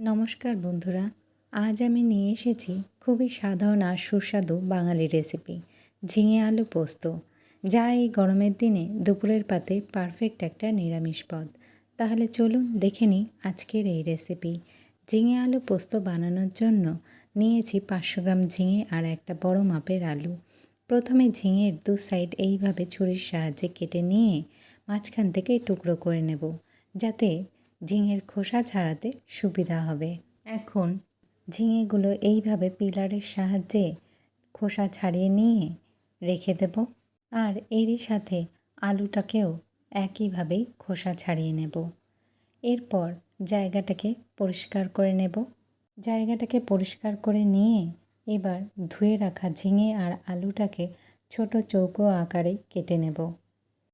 নমস্কার বন্ধুরা, আজ আমি নিয়ে এসেছি খুবই সাধারণ আর সুস্বাদু বাঙালি রেসিপি ঝিঙে আলু পোস্ত, যা এই গরমের দিনে দুপুরের পাতে পারফেক্ট একটা নিরামিষ পদ। তাহলে চলুন দেখে নিই আজকের এই রেসিপি। ঝিঙে আলু পোস্ত বানানোর জন্য নিয়েছি 500 গ্রাম ঝিঙে আর একটা বড় মাপের আলু। প্রথমে ঝিঙের দু সাইড এইভাবে ছুরির সাহায্যে কেটে নিয়ে মাঝখান থেকে টুকরো করে নেব, যাতে ঝিঙের খোসা ছাড়াতে সুবিধা হবে। এখন ঝিঙেগুলো এইভাবে পিলারের সাহায্যে খোসা ছাড়িয়ে নিয়ে রেখে দেব, আর এরই সাথে আলুটাকেও একইভাবেই খোসা ছাড়িয়ে নেব। এরপর জায়গাটাকে পরিষ্কার করে নেব। জায়গাটাকে পরিষ্কার করে নিয়ে এবার ধুয়ে রাখা ঝিঙে আর আলুটাকে ছোট চৌকো আকারে কেটে নেব।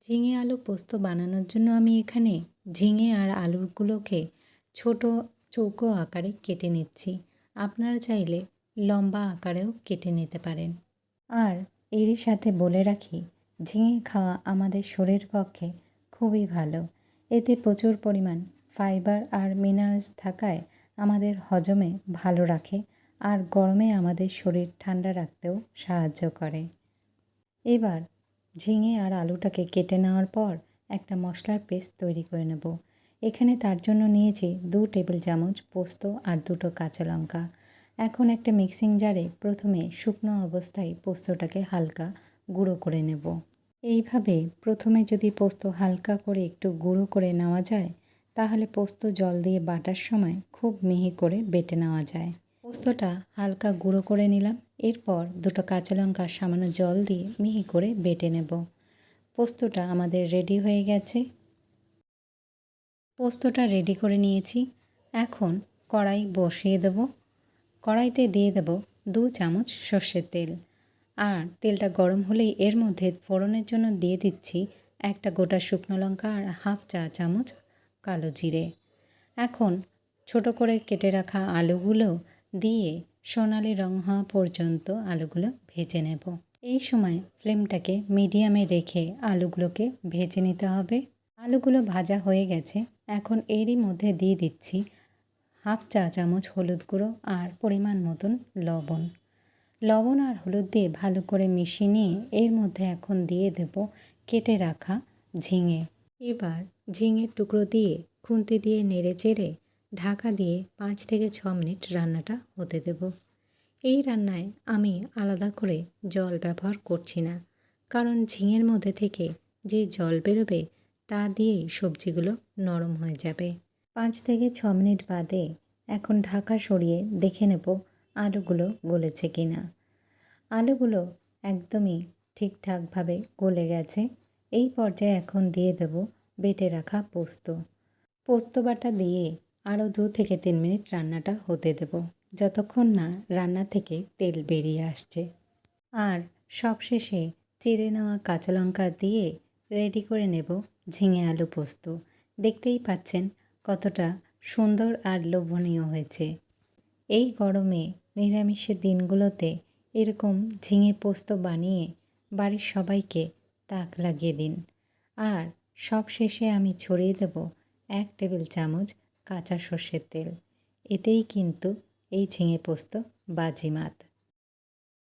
ঝিঙে আলু পোস্ত বানানোর জন্য আমি এখানে ঝিঙে আর আলুগুলোকে ছোট চৌকো আকারে কেটে নিচ্ছি। আপনারা চাইলে লম্বা আকারেও কেটে নিতে পারেন। আর এরই সাথে বলে রাখি, ঝিঙে খাওয়া আমাদের শরীরের পক্ষে খুবই ভালো। এতে প্রচুর পরিমাণ ফাইবার আর মিনারেলস থাকায় আমাদের হজমে ভালো রাখে, আর গরমে আমাদের শরীর ঠান্ডা রাখতেও সাহায্য করে। এবার ঝিঙে আর আলুটাকে কেটে নেওয়ার পর একটা মশলার পেস্ট তৈরি করে নেব। এখানে তার জন্য নিয়েছি 2 টেবিল চামচ পোস্ত আর 2টো কাঁচা লঙ্কা। এখন একটা মিক্সিং জারে প্রথমে শুকনো অবস্থায় পোস্তটাকে হালকা গুঁড়ো করে নেব। এইভাবে প্রথমে যদি পোস্ত হালকা করে একটু গুঁড়ো করে নেওয়া যায়, তাহলে পোস্ত জল দিয়ে বাটার সময় খুব মিহি করে বেটে নেওয়া যায়। পোস্তটা হালকা গুঁড়ো করে নিলাম। এরপর 2টো কাঁচা লঙ্কা সামান্য জল দিয়ে মিহি করে বেটে নেব। পোস্তটা আমাদের রেডি হয়ে গেছে। পোস্তটা রেডি করে নিয়েছি। এখন কড়াই বসিয়ে দেব। কড়াইতে দিয়ে দেব 2 চামচ সর্ষের তেল। আর তেলটা গরম হলেই এর মধ্যে ফোড়নের জন্য দিয়ে দিচ্ছি একটা গোটা শুকনো লঙ্কা আর হাফ চা চামচ কালো জিরে। এখন ছোট করে কেটে রাখা আলুগুলো দিয়ে সোনালি রং হওয়া পর্যন্ত আলুগুলো ভেজে নেব। এই সময় ফ্লেমটাকে মিডিয়ামে রেখে আলুগুলোকে ভেজে নিতে হবে। আলুগুলো ভাজা হয়ে গেছে। এখন এরই মধ্যে দিয়ে দিচ্ছি হাফ চা চামচ হলুদ গুঁড়ো আর পরিমাণ মতন লবণ। লবণ আর হলুদ দিয়ে ভালো করে মিশিয়ে নিয়ে এর মধ্যে এখন দিয়ে দেব কেটে রাখা ঝিঙে। এবার ঝিঙের টুকরো দিয়ে খুন্তি দিয়ে নেড়ে চেড়ে ঢাকা দিয়ে 5 থেকে 6 মিনিট রান্নাটা হতে দেব। এই রান্নায় আমি আলাদা করে জল ব্যবহার করছি না, কারণ ঝিঙের মধ্যে থেকে যে জল বেরোবে তা দিয়েই সবজিগুলো নরম হয়ে যাবে। 5 থেকে 6 মিনিট বাদে এখন ঢাকা সরিয়ে দেখে নেব আলুগুলো গলেছে কিনা। আলুগুলো একদমই ঠিকঠাকভাবে গলে গেছে। এই পর্যায়ে এখন দিয়ে দেব বেটে রাখা পোস্ত। পোস্ত বাটা দিয়ে আরও 2 থেকে 3 মিনিট রান্নাটা হতে দেব, যতক্ষণ না রান্না থেকে তেল বেরিয়ে আসছে। আর সবশেষে চিড়ে নেওয়া কাঁচা লঙ্কা দিয়ে রেডি করে নেব ঝিঙে আলু পোস্ত। দেখতেই পাচ্ছেন কতটা সুন্দর আর লোভনীয় হয়েছে। এই গরমে নিরামিষের দিনগুলোতে এরকম ঝিঙে পোস্ত বানিয়ে বাড়ির সবাইকে তাক লাগিয়ে দিন। আর সবশেষে আমি ছড়িয়ে দেব 1 টেবিল চামচ কাঁচা সর্ষের তেল। এতেই কিন্তু এই ঝিঙে পোস্ত বাজিমাত।